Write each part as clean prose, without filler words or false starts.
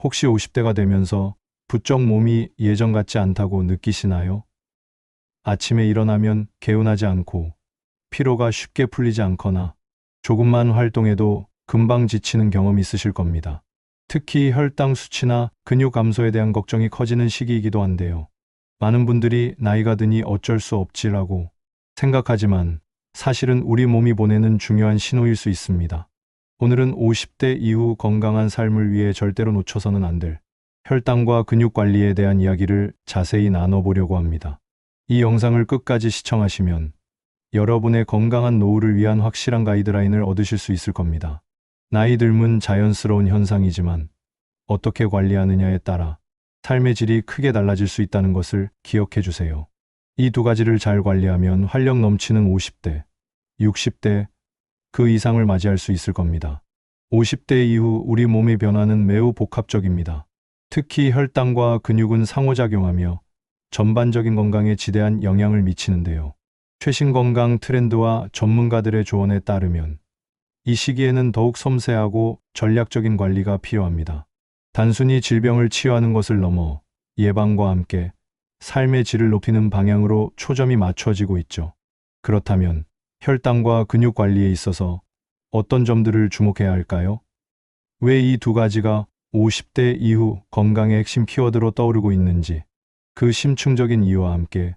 혹시 50대가 되면서 부쩍 몸이 예전 같지 않다고 느끼시나요? 아침에 일어나면 개운하지 않고 피로가 쉽게 풀리지 않거나 조금만 활동해도 금방 지치는 경험 있으실 겁니다. 특히 혈당 수치나 근육 감소에 대한 걱정이 커지는 시기이기도 한데요. 많은 분들이 나이가 드니 어쩔 수 없지라고 생각하지만 사실은 우리 몸이 보내는 중요한 신호일 수 있습니다. 오늘은 50대 이후 건강한 삶을 위해 절대로 놓쳐서는 안 될 혈당과 근육 관리에 대한 이야기를 자세히 나눠보려고 합니다. 이 영상을 끝까지 시청하시면 여러분의 건강한 노후를 위한 확실한 가이드라인을 얻으실 수 있을 겁니다. 나이 들면 자연스러운 현상이지만 어떻게 관리하느냐에 따라 삶의 질이 크게 달라질 수 있다는 것을 기억해 주세요. 이 두 가지를 잘 관리하면 활력 넘치는 50대, 60대, 그 이상을 맞이할 수 있을 겁니다. 50대 이후 우리 몸의 변화는 매우 복합적입니다. 특히 혈당과 근육은 상호작용하며 전반적인 건강에 지대한 영향을 미치는데요. 최신 건강 트렌드와 전문가들의 조언에 따르면 이 시기에는 더욱 섬세하고 전략적인 관리가 필요합니다. 단순히 질병을 치유하는 것을 넘어 예방과 함께 삶의 질을 높이는 방향으로 초점이 맞춰지고 있죠. 그렇다면 혈당과 근육 관리에 있어서 어떤 점들을 주목해야 할까요? 왜 이 두 가지가 50대 이후 건강의 핵심 키워드로 떠오르고 있는지, 그 심층적인 이유와 함께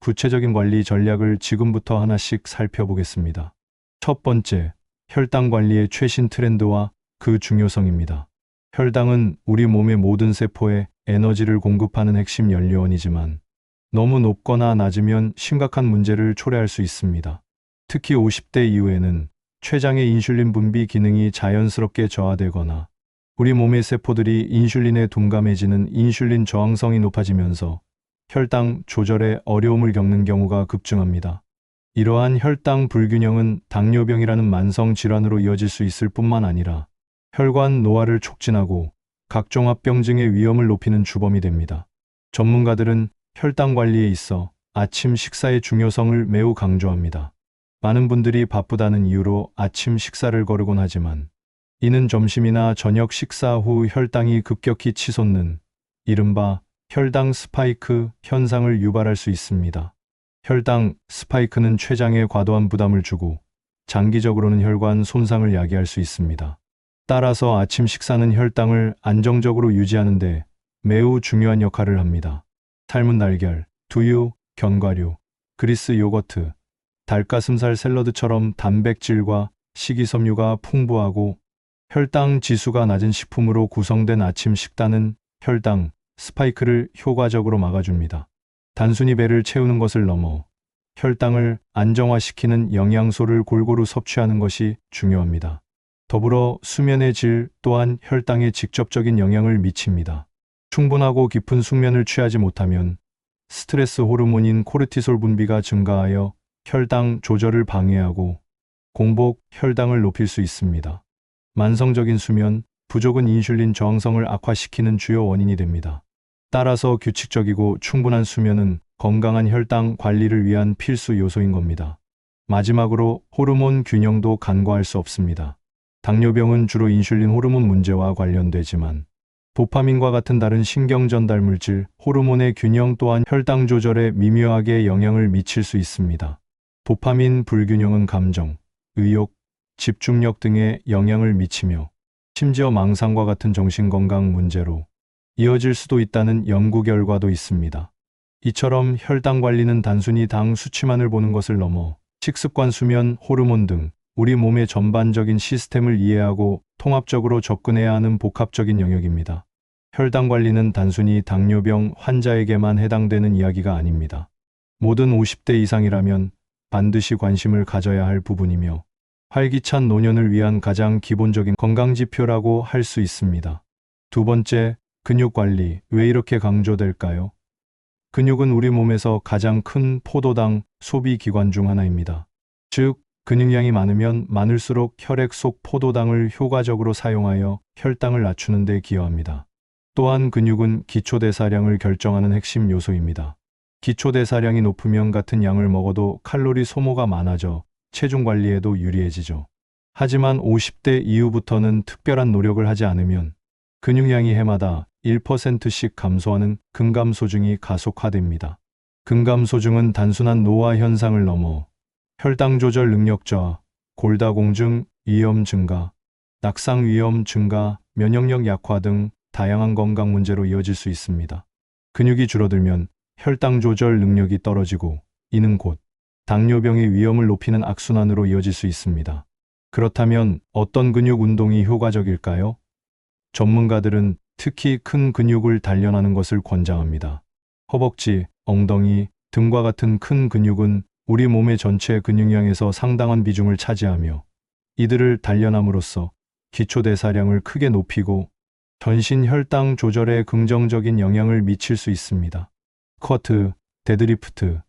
구체적인 관리 전략을 지금부터 하나씩 살펴보겠습니다. 첫 번째, 혈당 관리의 최신 트렌드와 그 중요성입니다. 혈당은 우리 몸의 모든 세포에 에너지를 공급하는 핵심 연료원이지만 너무 높거나 낮으면 심각한 문제를 초래할 수 있습니다. 특히 50대 이후에는 췌장의 인슐린 분비 기능이 자연스럽게 저하되거나 우리 몸의 세포들이 인슐린에 둔감해지는 인슐린 저항성이 높아지면서 혈당 조절에 어려움을 겪는 경우가 급증합니다. 이러한 혈당 불균형은 당뇨병이라는 만성 질환으로 이어질 수 있을 뿐만 아니라 혈관 노화를 촉진하고 각종 합병증의 위험을 높이는 주범이 됩니다. 전문가들은 혈당 관리에 있어 아침 식사의 중요성을 매우 강조합니다. 많은 분들이 바쁘다는 이유로 아침 식사를 거르곤 하지만 이는 점심이나 저녁 식사 후 혈당이 급격히 치솟는 이른바 혈당 스파이크 현상을 유발할 수 있습니다. 혈당 스파이크는 췌장에 과도한 부담을 주고 장기적으로는 혈관 손상을 야기할 수 있습니다. 따라서 아침 식사는 혈당을 안정적으로 유지하는 데 매우 중요한 역할을 합니다. 삶은 달걀, 두유, 견과류, 그리스 요거트, 닭가슴살 샐러드처럼 단백질과 식이섬유가 풍부하고 혈당 지수가 낮은 식품으로 구성된 아침 식단은 혈당 스파이크를 효과적으로 막아줍니다. 단순히 배를 채우는 것을 넘어 혈당을 안정화시키는 영양소를 골고루 섭취하는 것이 중요합니다. 더불어 수면의 질 또한 혈당에 직접적인 영향을 미칩니다. 충분하고 깊은 숙면을 취하지 못하면 스트레스 호르몬인 코르티솔 분비가 증가하여 혈당 조절을 방해하고 공복 혈당을 높일 수 있습니다. 만성적인 수면 부족은 인슐린 저항성을 악화시키는 주요 원인이 됩니다. 따라서 규칙적이고 충분한 수면은 건강한 혈당 관리를 위한 필수 요소인 겁니다. 마지막으로 호르몬 균형도 간과할 수 없습니다. 당뇨병은 주로 인슐린 호르몬 문제와 관련되지만 도파민과 같은 다른 신경 전달 물질, 호르몬의 균형 또한 혈당 조절에 미묘하게 영향을 미칠 수 있습니다. 도파민 불균형은 감정, 의욕, 집중력 등에 영향을 미치며 심지어 망상과 같은 정신건강 문제로 이어질 수도 있다는 연구 결과도 있습니다. 이처럼 혈당 관리는 단순히 당 수치만을 보는 것을 넘어 식습관, 수면, 호르몬 등 우리 몸의 전반적인 시스템을 이해하고 통합적으로 접근해야 하는 복합적인 영역입니다. 혈당 관리는 단순히 당뇨병 환자에게만 해당되는 이야기가 아닙니다. 모든 50대 이상이라면 반드시 관심을 가져야 할 부분이며 활기찬 노년을 위한 가장 기본적인 건강지표라고 할 수 있습니다. 두 번째, 근육 관리. 왜 이렇게 강조될까요? 근육은 우리 몸에서 가장 큰 포도당 소비 기관 중 하나입니다. 즉, 근육량이 많으면 많을수록 혈액 속 포도당을 효과적으로 사용하여 혈당을 낮추는 데 기여합니다. 또한 근육은 기초대사량을 결정하는 핵심 요소입니다. 기초대사량이 높으면 같은 양을 먹어도 칼로리 소모가 많아져 체중 관리에도 유리해지죠. 하지만 50대 이후부터는 특별한 노력을 하지 않으면 근육량이 해마다 1%씩 감소하는 근감소증이 가속화됩니다. 근감소증은 단순한 노화 현상을 넘어 혈당 조절 능력 저하, 골다공증 위험 증가, 낙상 위험 증가, 면역력 약화 등 다양한 건강 문제로 이어질 수 있습니다. 근육이 줄어들면 혈당 조절 능력이 떨어지고 이는 곧 당뇨병의 위험을 높이는 악순환으로 이어질 수 있습니다. 그렇다면 어떤 근육 운동이 효과적일까요? 전문가들은 특히 큰 근육을 단련하는 것을 권장합니다. 허벅지, 엉덩이, 등과 같은 큰 근육은 우리 몸의 전체 근육량에서 상당한 비중을 차지하며 이들을 단련함으로써 기초대사량을 크게 높이고 전신 혈당 조절에 긍정적인 영향을 미칠 수 있습니다. 스쿼트, 데드리프트,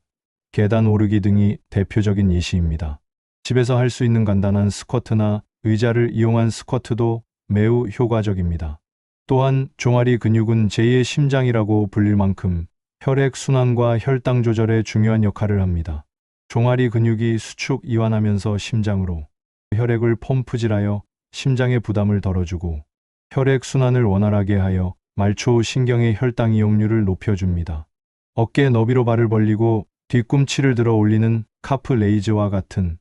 계단 오르기 등이 대표적인 예시입니다. 집에서 할 수 있는 간단한 스쿼트나 의자를 이용한 스쿼트도 매우 효과적입니다. 또한 종아리 근육은 제2의 심장이라고 불릴 만큼 혈액 순환과 혈당 조절에 중요한 역할을 합니다. 종아리 근육이 수축 이완하면서 심장으로 혈액을 펌프질하여 심장의 부담을 덜어주고 혈액 순환을 원활하게 하여 말초 신경의 혈당 이용률을 높여줍니다. 어깨 너비로 발을 벌리고 뒤꿈치를 들어 올리는 카프 레이즈와 같은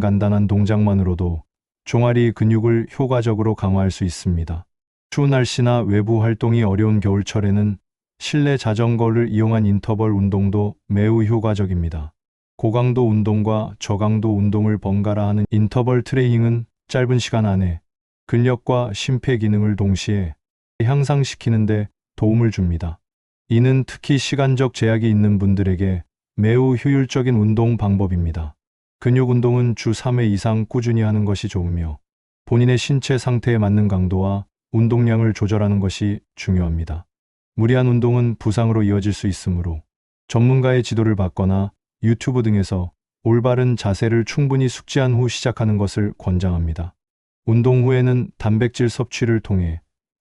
간단한 동작만으로도 종아리 근육을 효과적으로 강화할 수 있습니다. 추운 날씨나 외부 활동이 어려운 겨울철에는 실내 자전거를 이용한 인터벌 운동도 매우 효과적입니다. 고강도 운동과 저강도 운동을 번갈아 하는 인터벌 트레이닝은 짧은 시간 안에 근력과 심폐 기능을 동시에 향상시키는 데 도움을 줍니다. 이는 특히 시간적 제약이 있는 분들에게 매우 효율적인 운동 방법입니다. 근육 운동은 주 3회 이상 꾸준히 하는 것이 좋으며 본인의 신체 상태에 맞는 강도와 운동량을 조절하는 것이 중요합니다. 무리한 운동은 부상으로 이어질 수 있으므로 전문가의 지도를 받거나 유튜브 등에서 올바른 자세를 충분히 숙지한 후 시작하는 것을 권장합니다. 운동 후에는 단백질 섭취를 통해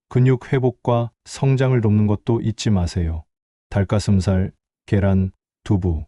근육 회복과 성장을 돕는 것도 잊지 마세요. 닭가슴살, 계란, 두부,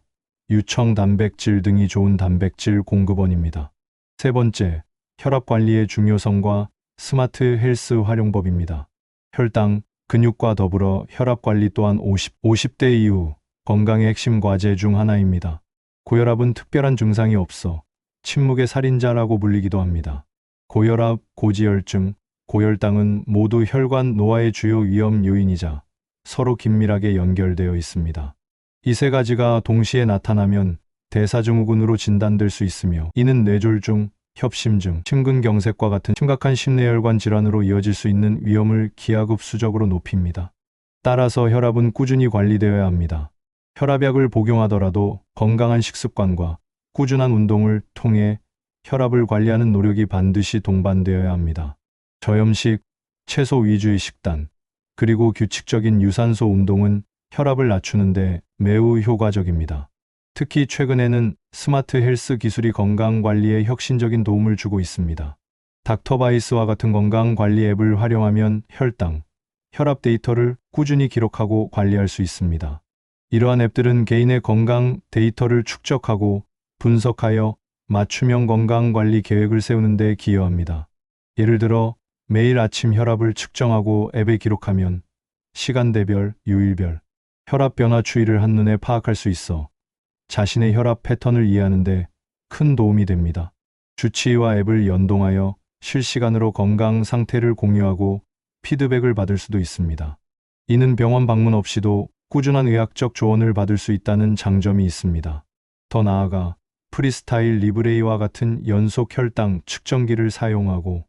유청 단백질 등이 좋은 단백질 공급원입니다. 세 번째, 혈압 관리의 중요성과 스마트 헬스 활용법입니다. 혈당, 근육과 더불어 혈압 관리 또한 50대 이후 건강의 핵심 과제 중 하나입니다. 고혈압은 특별한 증상이 없어 침묵의 살인자라고 불리기도 합니다. 고혈압, 고지혈증, 고혈당은 모두 혈관 노화의 주요 위험 요인이자 서로 긴밀하게 연결되어 있습니다. 이 세 가지가 동시에 나타나면 대사증후군으로 진단될 수 있으며 이는 뇌졸중, 협심증, 심근경색과 같은 심각한 심내혈관 질환으로 이어질 수 있는 위험을 기하급수적으로 높입니다. 따라서 혈압은 꾸준히 관리되어야 합니다. 혈압약을 복용하더라도 건강한 식습관과 꾸준한 운동을 통해 혈압을 관리하는 노력이 반드시 동반되어야 합니다. 저염식, 채소 위주의 식단, 그리고 규칙적인 유산소 운동은 혈압을 낮추는데 매우 효과적입니다. 특히 최근에는 스마트 헬스 기술이 건강 관리에 혁신적인 도움을 주고 있습니다. 닥터바이스와 같은 건강 관리 앱을 활용하면 혈당, 혈압 데이터를 꾸준히 기록하고 관리할 수 있습니다. 이러한 앱들은 개인의 건강 데이터를 축적하고 분석하여 맞춤형 건강 관리 계획을 세우는 데 기여합니다. 예를 들어 매일 아침 혈압을 측정하고 앱에 기록하면 시간대별, 요일별 혈압 변화 추이를 한눈에 파악할 수 있어 자신의 혈압 패턴을 이해하는 데 큰 도움이 됩니다. 주치의와 앱을 연동하여 실시간으로 건강 상태를 공유하고 피드백을 받을 수도 있습니다. 이는 병원 방문 없이도 꾸준한 의학적 조언을 받을 수 있다는 장점이 있습니다. 더 나아가 프리스타일 리브레이와 같은 연속 혈당 측정기를 사용하고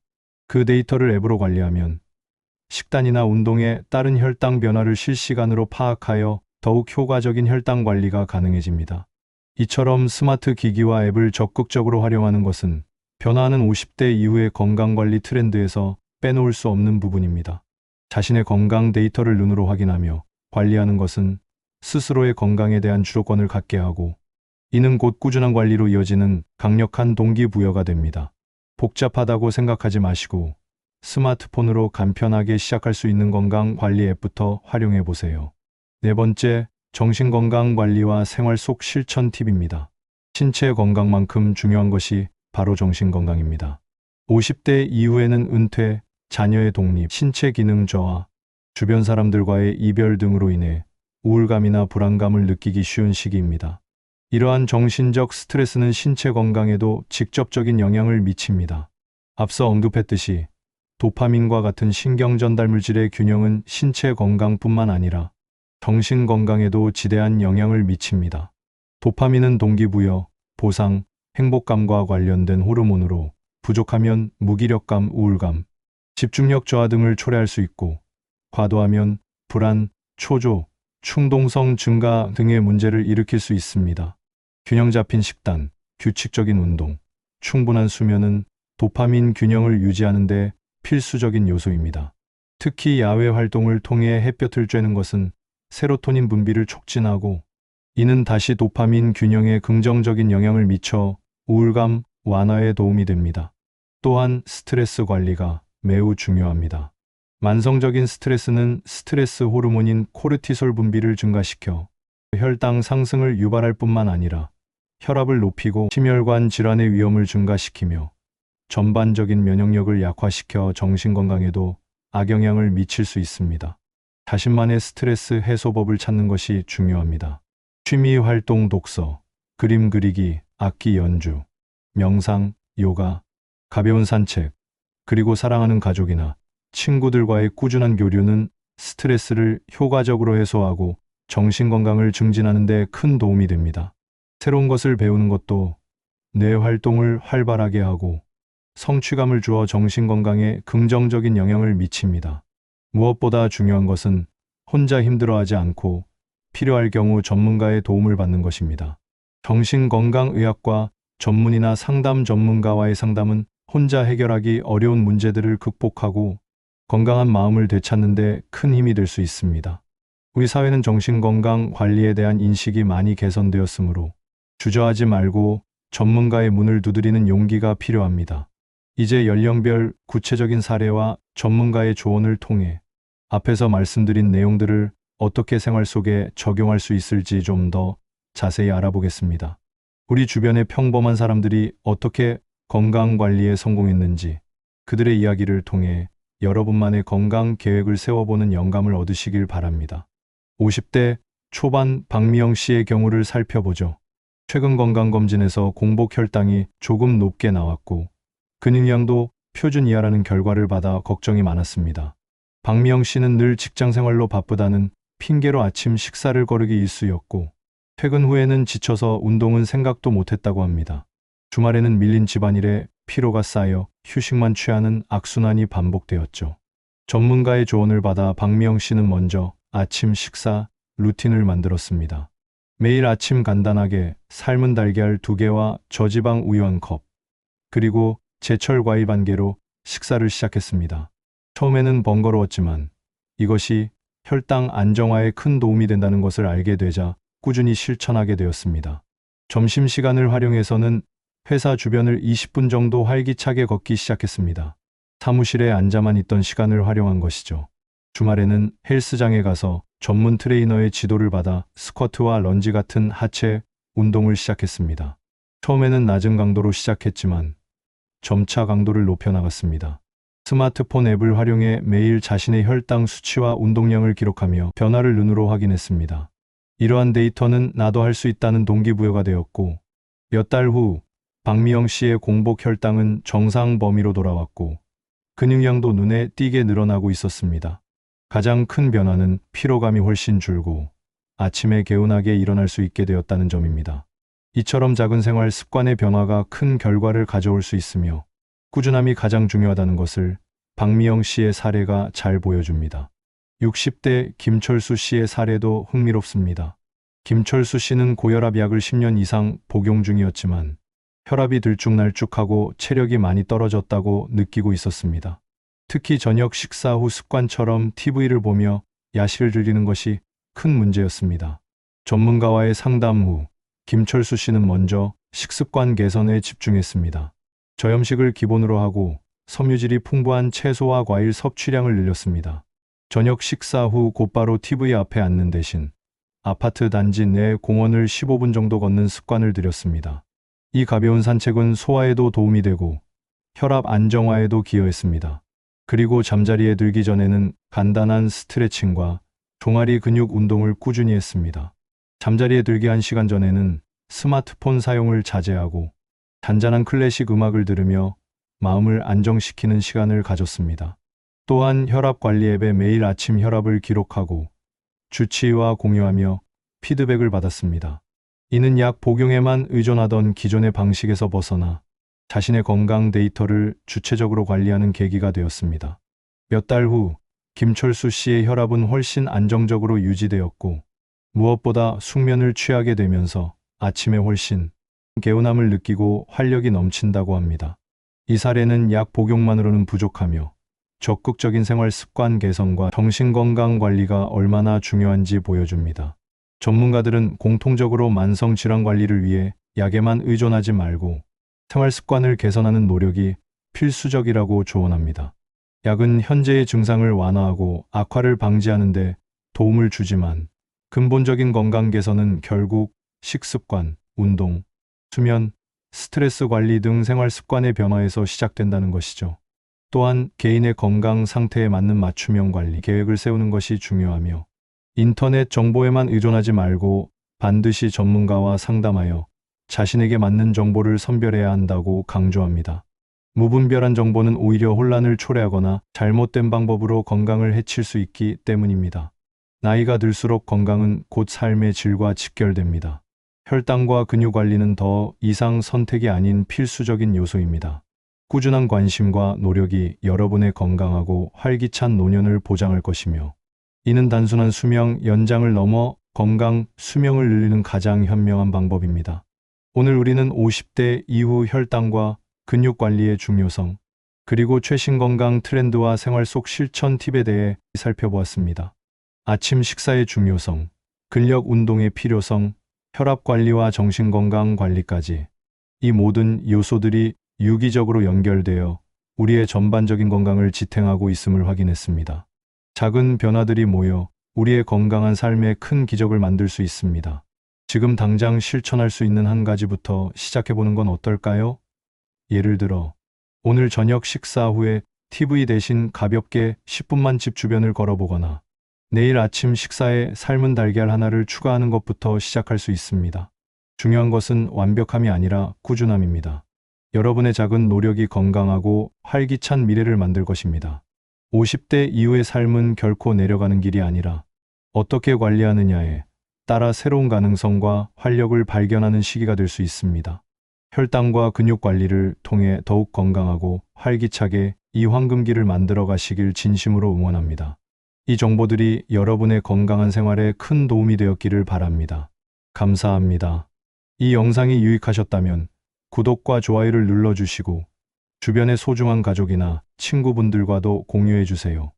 그 데이터를 앱으로 관리하면 식단이나 운동에 따른 혈당 변화를 실시간으로 파악하여 더욱 효과적인 혈당 관리가 가능해집니다. 이처럼 스마트 기기와 앱을 적극적으로 활용하는 것은 변화하는 50대 이후의 건강관리 트렌드에서 빼놓을 수 없는 부분입니다. 자신의 건강 데이터를 눈으로 확인하며 관리하는 것은 스스로의 건강에 대한 주도권을 갖게 하고 이는 곧 꾸준한 관리로 이어지는 강력한 동기부여가 됩니다. 복잡하다고 생각하지 마시고 스마트폰으로 간편하게 시작할 수 있는 건강관리 앱부터 활용해 보세요. 네 번째, 정신건강관리와 생활 속 실천 팁입니다. 신체 건강만큼 중요한 것이 바로 정신건강입니다. 50대 이후에는 은퇴, 자녀의 독립, 신체 기능 저하, 주변 사람들과의 이별 등으로 인해 우울감이나 불안감을 느끼기 쉬운 시기입니다. 이러한 정신적 스트레스는 신체 건강에도 직접적인 영향을 미칩니다. 앞서 언급했듯이 도파민과 같은 신경 전달 물질의 균형은 신체 건강뿐만 아니라 정신 건강에도 지대한 영향을 미칩니다. 도파민은 동기부여, 보상, 행복감과 관련된 호르몬으로 부족하면 무기력감, 우울감, 집중력 저하 등을 초래할 수 있고, 과도하면 불안, 초조, 충동성 증가 등의 문제를 일으킬 수 있습니다. 균형 잡힌 식단, 규칙적인 운동, 충분한 수면은 도파민 균형을 유지하는 데 필수적인 요소입니다. 특히 야외 활동을 통해 햇볕을 쬐는 것은 세로토닌 분비를 촉진하고, 이는 다시 도파민 균형에 긍정적인 영향을 미쳐 우울감 완화에 도움이 됩니다. 또한 스트레스 관리가 매우 중요합니다. 만성적인 스트레스는 스트레스 호르몬인 코르티솔 분비를 증가시켜 혈당 상승을 유발할 뿐만 아니라 혈압을 높이고 심혈관 질환의 위험을 증가시키며 전반적인 면역력을 약화시켜 정신건강에도 악영향을 미칠 수 있습니다. 자신만의 스트레스 해소법을 찾는 것이 중요합니다. 취미 활동, 독서, 그림 그리기, 악기 연주, 명상, 요가, 가벼운 산책, 그리고 사랑하는 가족이나 친구들과의 꾸준한 교류는 스트레스를 효과적으로 해소하고 정신건강을 증진하는 데 큰 도움이 됩니다. 새로운 것을 배우는 것도 뇌 활동을 활발하게 하고 성취감을 주어 정신건강에 긍정적인 영향을 미칩니다. 무엇보다 중요한 것은 혼자 힘들어하지 않고 필요할 경우 전문가의 도움을 받는 것입니다. 정신건강의학과 전문의나 상담 전문가와의 상담은 혼자 해결하기 어려운 문제들을 극복하고 건강한 마음을 되찾는 데 큰 힘이 될 수 있습니다. 우리 사회는 정신건강 관리에 대한 인식이 많이 개선되었으므로 주저하지 말고 전문가의 문을 두드리는 용기가 필요합니다. 이제 연령별 구체적인 사례와 전문가의 조언을 통해 앞에서 말씀드린 내용들을 어떻게 생활 속에 적용할 수 있을지 좀 더 자세히 알아보겠습니다. 우리 주변의 평범한 사람들이 어떻게 건강관리에 성공했는지 그들의 이야기를 통해 여러분만의 건강 계획을 세워보는 영감을 얻으시길 바랍니다. 50대 초반 박미영 씨의 경우를 살펴보죠. 최근 건강검진에서 공복 혈당이 조금 높게 나왔고 근육량도 표준 이하라는 결과를 받아 걱정이 많았습니다. 박미영 씨는 늘 직장생활로 바쁘다는 핑계로 아침 식사를 거르기 일쑤였고 퇴근 후에는 지쳐서 운동은 생각도 못했다고 합니다. 주말에는 밀린 집안일에 피로가 쌓여 휴식만 취하는 악순환이 반복되었죠. 전문가의 조언을 받아 박미영 씨는 먼저 아침 식사 루틴을 만들었습니다. 매일 아침 간단하게 삶은 달걀 2개와 저지방 우유 1컵, 그리고 제철 과일 1개로 식사를 시작했습니다. 처음에는 번거로웠지만 이것이 혈당 안정화에 큰 도움이 된다는 것을 알게 되자 꾸준히 실천하게 되었습니다. 점심시간을 활용해서는 회사 주변을 20분 정도 활기차게 걷기 시작했습니다. 사무실에 앉아만 있던 시간을 활용한 것이죠. 주말에는 헬스장에 가서 전문 트레이너의 지도를 받아 스쿼트와 런지 같은 하체 운동을 시작했습니다. 처음에는 낮은 강도로 시작했지만 점차 강도를 높여나갔습니다. 스마트폰 앱을 활용해 매일 자신의 혈당 수치와 운동량을 기록하며 변화를 눈으로 확인했습니다. 이러한 데이터는 나도 할 수 있다는 동기부여가 되었고 몇 달 후 박미영 씨의 공복 혈당은 정상 범위로 돌아왔고 근육량도 눈에 띄게 늘어나고 있었습니다. 가장 큰 변화는 피로감이 훨씬 줄고 아침에 개운하게 일어날 수 있게 되었다는 점입니다. 이처럼 작은 생활 습관의 변화가 큰 결과를 가져올 수 있으며 꾸준함이 가장 중요하다는 것을 박미영 씨의 사례가 잘 보여줍니다. 60대 김철수 씨의 사례도 흥미롭습니다. 김철수 씨는 고혈압 약을 10년 이상 복용 중이었지만 혈압이 들쭉날쭉하고 체력이 많이 떨어졌다고 느끼고 있었습니다. 특히 저녁 식사 후 습관처럼 TV를 보며 야식을 즐기는 것이 큰 문제였습니다. 전문가와의 상담 후 김철수 씨는 먼저 식습관 개선에 집중했습니다. 저염식을 기본으로 하고 섬유질이 풍부한 채소와 과일 섭취량을 늘렸습니다. 저녁 식사 후 곧바로 TV 앞에 앉는 대신 아파트 단지 내 공원을 15분 정도 걷는 습관을 들였습니다. 이 가벼운 산책은 소화에도 도움이 되고 혈압 안정화에도 기여했습니다. 그리고 잠자리에 들기 전에는 간단한 스트레칭과 종아리 근육 운동을 꾸준히 했습니다. 잠자리에 들기 1시간 전에는 스마트폰 사용을 자제하고 잔잔한 클래식 음악을 들으며 마음을 안정시키는 시간을 가졌습니다. 또한 혈압 관리 앱에 매일 아침 혈압을 기록하고 주치의와 공유하며 피드백을 받았습니다. 이는 약 복용에만 의존하던 기존의 방식에서 벗어나 자신의 건강 데이터를 주체적으로 관리하는 계기가 되었습니다. 몇 달 후 김철수 씨의 혈압은 훨씬 안정적으로 유지되었고 무엇보다 숙면을 취하게 되면서 아침에 훨씬 개운함을 느끼고 활력이 넘친다고 합니다. 이 사례는 약 복용만으로는 부족하며 적극적인 생활 습관 개선과 정신건강 관리가 얼마나 중요한지 보여줍니다. 전문가들은 공통적으로 만성 질환 관리를 위해 약에만 의존하지 말고 생활 습관을 개선하는 노력이 필수적이라고 조언합니다. 약은 현재의 증상을 완화하고 악화를 방지하는 데 도움을 주지만 근본적인 건강 개선은 결국 식습관, 운동, 수면, 스트레스 관리 등 생활 습관의 변화에서 시작된다는 것이죠. 또한 개인의 건강 상태에 맞는 맞춤형 관리 계획을 세우는 것이 중요하며 인터넷 정보에만 의존하지 말고 반드시 전문가와 상담하여 자신에게 맞는 정보를 선별해야 한다고 강조합니다. 무분별한 정보는 오히려 혼란을 초래하거나 잘못된 방법으로 건강을 해칠 수 있기 때문입니다. 나이가 들수록 건강은 곧 삶의 질과 직결됩니다. 혈당과 근육 관리는 더 이상 선택이 아닌 필수적인 요소입니다. 꾸준한 관심과 노력이 여러분의 건강하고 활기찬 노년을 보장할 것이며 이는 단순한 수명 연장을 넘어 건강 수명을 늘리는 가장 현명한 방법입니다. 오늘 우리는 50대 이후 혈당과 근육 관리의 중요성, 그리고 최신 건강 트렌드와 생활 속 실천 팁에 대해 살펴보았습니다. 아침 식사의 중요성, 근력 운동의 필요성, 혈압 관리와 정신 건강 관리까지 이 모든 요소들이 유기적으로 연결되어 우리의 전반적인 건강을 지탱하고 있음을 확인했습니다. 작은 변화들이 모여 우리의 건강한 삶에 큰 기적을 만들 수 있습니다. 지금 당장 실천할 수 있는 한 가지부터 시작해보는 건 어떨까요? 예를 들어, 오늘 저녁 식사 후에 TV 대신 가볍게 10분만 집 주변을 걸어보거나 내일 아침 식사에 삶은 달걀 하나를 추가하는 것부터 시작할 수 있습니다. 중요한 것은 완벽함이 아니라 꾸준함입니다. 여러분의 작은 노력이 건강하고 활기찬 미래를 만들 것입니다. 50대 이후의 삶은 결코 내려가는 길이 아니라 어떻게 관리하느냐에 따라 새로운 가능성과 활력을 발견하는 시기가 될 수 있습니다. 혈당과 근육 관리를 통해 더욱 건강하고 활기차게 이 황금기를 만들어 가시길 진심으로 응원합니다. 이 정보들이 여러분의 건강한 생활에 큰 도움이 되었기를 바랍니다. 감사합니다. 이 영상이 유익하셨다면 구독과 좋아요를 눌러주시고 주변의 소중한 가족이나 친구분들과도 공유해 주세요.